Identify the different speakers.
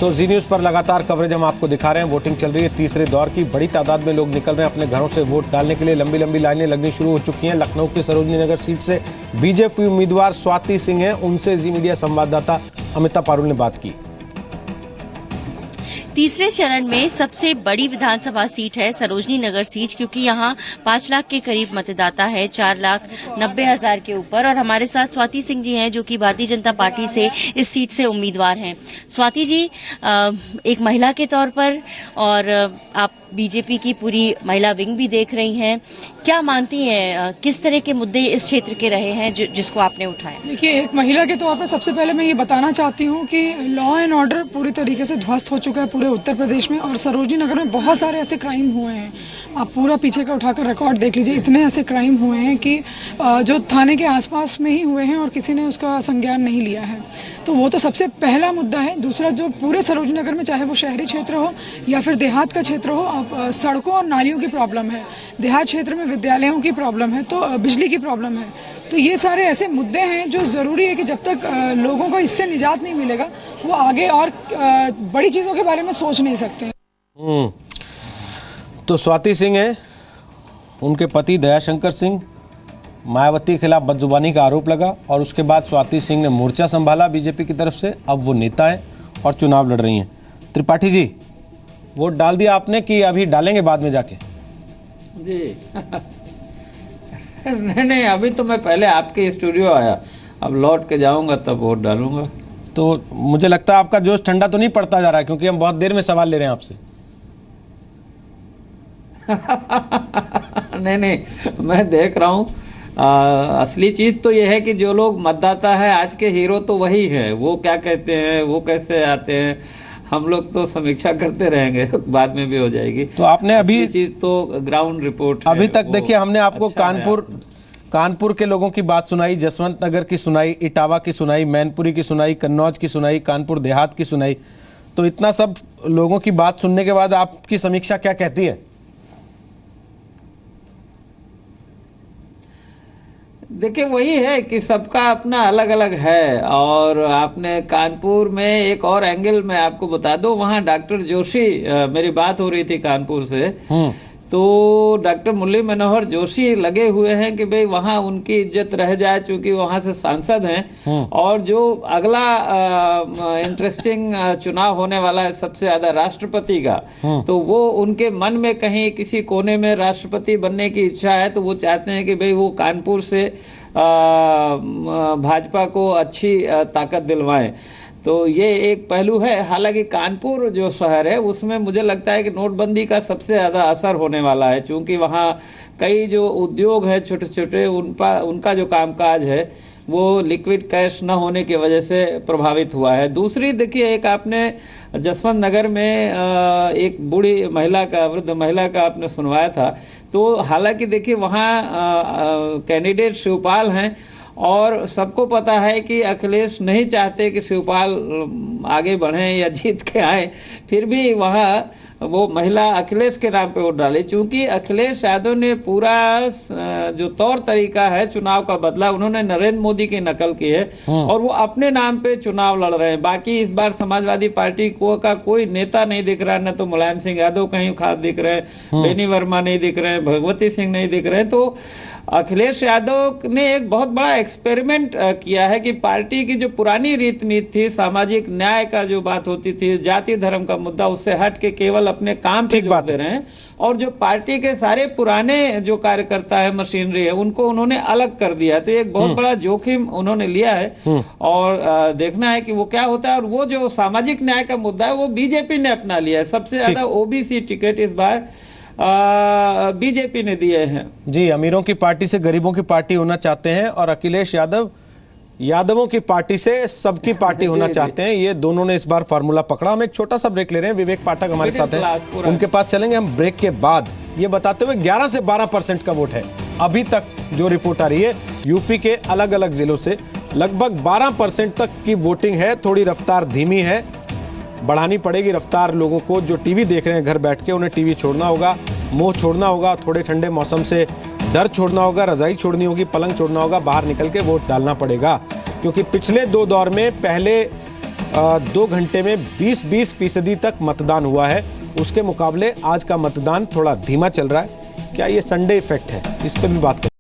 Speaker 1: तो जी न्यूज़ पर लगातार कवरेज हम आपको दिखा रहे हैं। वोटिंग चल रही है तीसरे दौर की। बड़ी तादाद में लोग निकल रहे हैं अपने घरों से वोट डालने के लिए। लंबी लंबी लाइनें लगनी शुरू हो चुकी हैं। लखनऊ की सरोजनी नगर सीट से बीजेपी उम्मीदवार स्वाति सिंह हैं, उनसे जी मीडिया संवाददाता अमिता पारुल ने बात की।
Speaker 2: तीसरे चरण में सबसे बड़ी विधानसभा सीट है सरोजनी नगर सीट, क्योंकि यहाँ 5 लाख के करीब मतदाता है, 4,90,000 के ऊपर। और हमारे साथ स्वाति सिंह जी हैं जो कि भारतीय जनता पार्टी से इस सीट से उम्मीदवार हैं। स्वाति जी, एक महिला के तौर पर और आप बीजेपी की पूरी महिला विंग भी देख रही हैं, क्या मानती हैं किस तरह के मुद्दे इस क्षेत्र के रहे हैं जिसको आपने उठाया?
Speaker 3: देखिए, एक महिला के तौर पर सबसे पहले मैं ये बताना चाहती हूँ कि लॉ एंड ऑर्डर पूरी तरीके से ध्वस्त हो चुका है पूरे उत्तर प्रदेश में, और सरोजनी नगर में बहुत सारे ऐसे क्राइम हुए हैं। आप पूरा पीछे का उठाकर रिकॉर्ड देख लीजिए, इतने ऐसे क्राइम हुए हैं कि जो थाने के आसपास में ही हुए हैं और किसी ने उसका संज्ञान नहीं लिया है। तो वो तो सबसे पहला मुद्दा है। दूसरा, जो पूरे सरोजनी नगर में, चाहे वो शहरी क्षेत्र हो या फिर देहात का क्षेत्र हो, सड़कों और नालियों की प्रॉब्लम है। देहात क्षेत्र में विद्यालयों की प्रॉब्लम है, तो बिजली की प्रॉब्लम है। तो ये सारे ऐसे मुद्दे हैं जो ज़रूरी है कि जब तक लोगों को इससे निजात नहीं मिलेगा, वो आगे और बड़ी चीज़ों के बारे में सोच नहीं सकते।
Speaker 1: तो स्वाति सिंह है, उनके पति दयाशंकर सिंह, मायावती के खिलाफ बदजुबानी का आरोप लगा और उसके बाद स्वाति सिंह ने मोर्चा संभाला बीजेपी की तरफ से। अब वो नेता हैं और चुनाव लड़ रही हैं। त्रिपाठी जी, वोट डाल दिया आपने कि अभी डालेंगे बाद में जाके?
Speaker 4: जी नहीं, अभी तो मैं पहले आपके स्टूडियो आया, अब लौट के जाऊंगा तब वोट डालूंगा।
Speaker 1: तो मुझे लगता है आपका जोश ठंडा तो नहीं पड़ता जा रहा है, क्योंकि हम बहुत देर में सवाल ले रहे हैं आपसे।
Speaker 4: नहीं, मैं देख रहा हूँ। असली चीज़ तो ये है कि जो लोग मतदाता है, आज के हीरो तो वही है। वो क्या कहते हैं, वो कैसे आते हैं, हम लोग तो समीक्षा करते रहेंगे, बाद में भी हो जाएगी।
Speaker 1: तो आपने अभी
Speaker 4: चीज़ तो ग्राउंड रिपोर्ट
Speaker 1: अभी तक देखिए, हमने आपको
Speaker 4: अच्छा
Speaker 1: कानपुर के लोगों की बात सुनाई, जसवंत नगर की सुनाई, इटावा की सुनाई, मैनपुरी की सुनाई, कन्नौज की सुनाई, कानपुर देहात की सुनाई। तो इतना सब लोगों की बात सुनने के बाद आपकी समीक्षा क्या कहती है?
Speaker 4: देखिए, वही है कि सबका अपना अलग अलग है। और आपने कानपुर में एक और एंगल मैं आपको बता दूं, वहाँ डॉक्टर जोशी, मेरी बात हो रही थी कानपुर से, तो डॉक्टर मुरली मनोहर जोशी लगे हुए हैं कि भाई वहाँ उनकी इज्जत रह जाए, चूंकि वहाँ से सांसद हैं। और जो अगला इंटरेस्टिंग चुनाव होने वाला है सबसे ज्यादा राष्ट्रपति का, तो वो उनके मन में कहीं किसी कोने में राष्ट्रपति बनने की इच्छा है। तो वो चाहते हैं कि भाई वो कानपुर से भाजपा को अच्छी ताकत दिलवाएं। तो ये एक पहलू है। हालांकि कानपुर जो शहर है उसमें मुझे लगता है कि नोटबंदी का सबसे ज़्यादा असर होने वाला है, क्योंकि वहाँ कई जो उद्योग है छोटे छोटे, उनका जो कामकाज है वो लिक्विड कैश न होने की वजह से प्रभावित हुआ है। दूसरी, देखिए, एक आपने जसवंत नगर में एक बूढ़ी महिला का, वृद्ध महिला का आपने सुनवाया था। तो हालांकि देखिए, वहाँ कैंडिडेट शिवपाल हैं और सबको पता है कि अखिलेश नहीं चाहते कि शिवपाल आगे बढ़ें या जीत के आए, फिर भी वहाँ वो महिला अखिलेश के नाम पे वोट डाली, क्योंकि अखिलेश यादव ने पूरा जो तौर तरीका है चुनाव का बदला। उन्होंने नरेंद्र मोदी की नकल की है और वो अपने नाम पे चुनाव लड़ रहे हैं। बाकी इस बार समाजवादी पार्टी का कोई नेता नहीं दिख रहा है, न तो मुलायम सिंह यादव कहीं खास दिख रहे हैं, बेनी वर्मा नहीं दिख रहे हैं, भगवती सिंह नहीं दिख रहे हैं। तो अखिलेश यादव ने एक बहुत बड़ा एक्सपेरिमेंट किया है कि पार्टी की जो पुरानी रीत नीति थी, सामाजिक न्याय का जो बात होती थी, जाति धर्म का मुद्दा, उससे हट के केवल अपने काम पे जोर दे रहे हैं। और जो पार्टी के सारे पुराने जो कार्यकर्ता है, मशीनरी है, उनको उन्होंने अलग कर दिया। तो एक बहुत बड़ा जोखिम उन्होंने लिया है और देखना है कि वो क्या होता है। और वो जो सामाजिक न्याय का मुद्दा है वो बीजेपी ने अपना लिया है। सबसे ज्यादा ओबीसी टिकट इस बार बीजेपी ने दिए हैं। जी,
Speaker 1: अमीरों की पार्टी से गरीबों की पार्टी होना चाहते हैं और अखिलेश यादव यादवों की पार्टी से सबकी पार्टी होना चाहते हैं। ये दोनों ने इस बार फार्मूला पकड़ा। हम एक छोटा सा ब्रेक ले रहे हैं। विवेक पाठक हमारे साथ हैं, उनके पास चलेंगे हम ब्रेक के बाद, ये बताते हुए 11 से 12% का वोट है अभी तक जो रिपोर्ट आ रही है यूपी के अलग अलग जिलों से। लगभग 12% तक की वोटिंग है। थोड़ी रफ्तार धीमी है, बढ़ानी पड़ेगी रफ्तार। लोगों को जो टीवी देख रहे हैं घर बैठ के, उन्हें टीवी छोड़ना होगा, मोह छोड़ना होगा, थोड़े ठंडे मौसम से डर छोड़ना होगा, रजाई छोड़नी होगी, पलंग छोड़ना होगा, बाहर निकल के वोट डालना पड़ेगा। क्योंकि पिछले 2 दौर में पहले 2 घंटे में 20% तक मतदान हुआ है। उसके मुकाबले आज का मतदान थोड़ा धीमा चल रहा है। क्या ये संडे इफेक्ट है? इस पर भी बात करें।